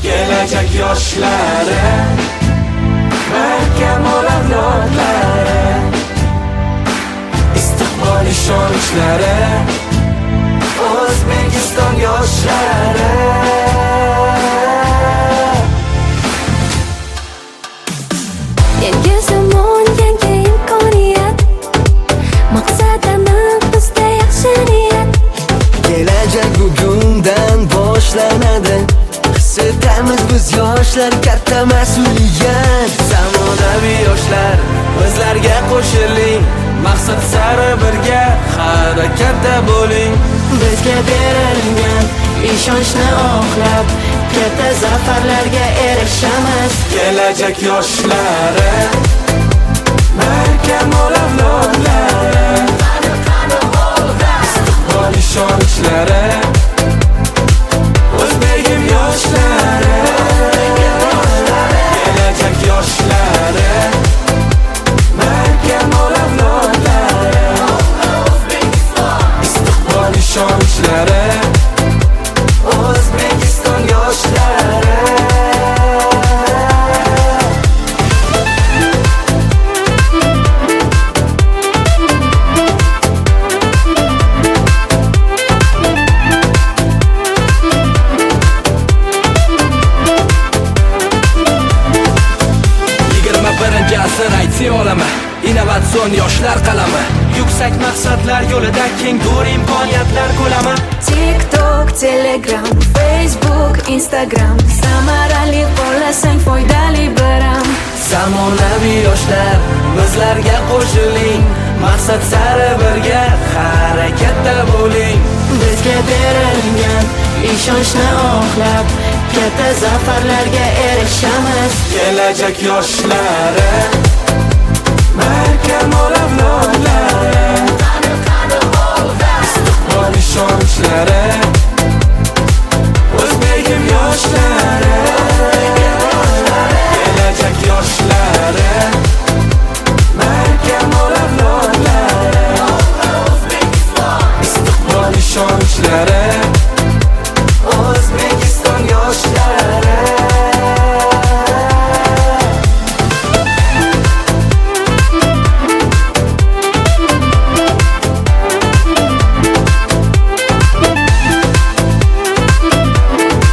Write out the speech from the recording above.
Kelajak yoshlari, barkamol avlodlari, istiqbol ishonchlari, O'zbekiston yoshlari. Yangi zamon, yangi imkoniyat, maqsadimiz bizda yaxshi niyat. Kelajak bugundan boshlanadi, his etamiz biz yoshlar katta mas'uliyat. Zamonaviy yoshlar, bizlarga qo'shiling, maqsad sari birga harakatda bo'ling. Bizga berilgan ishonchni oqlab, katta zafarlarga erishamiz. Kelajak yoshlari, barkamol avlodlari, istiqbol ishonchlari, O'zbegim yoshlari. Kelajak yoshlari, barkamol avlodlari, istiqbol ishonchlari, O'zbekiston yoshlari. Asr aytsi olami, innovatsion yoshlar qalami, yuksak maqsadlar yo'lida kengdur imkoniyatlar ko'lami. TikTok, Telegram, Facebook, Instagram, samarali qo'llasang foydali biram. Zamonaviy yoshlar, bizlarga qo'shiling, maqsad sari birga harakatda bo'ling. Bizga berilgan ishonchni oqlab, katta zafarlarga erishamiz. Kelajak yoshlari, barkamol avlodlari,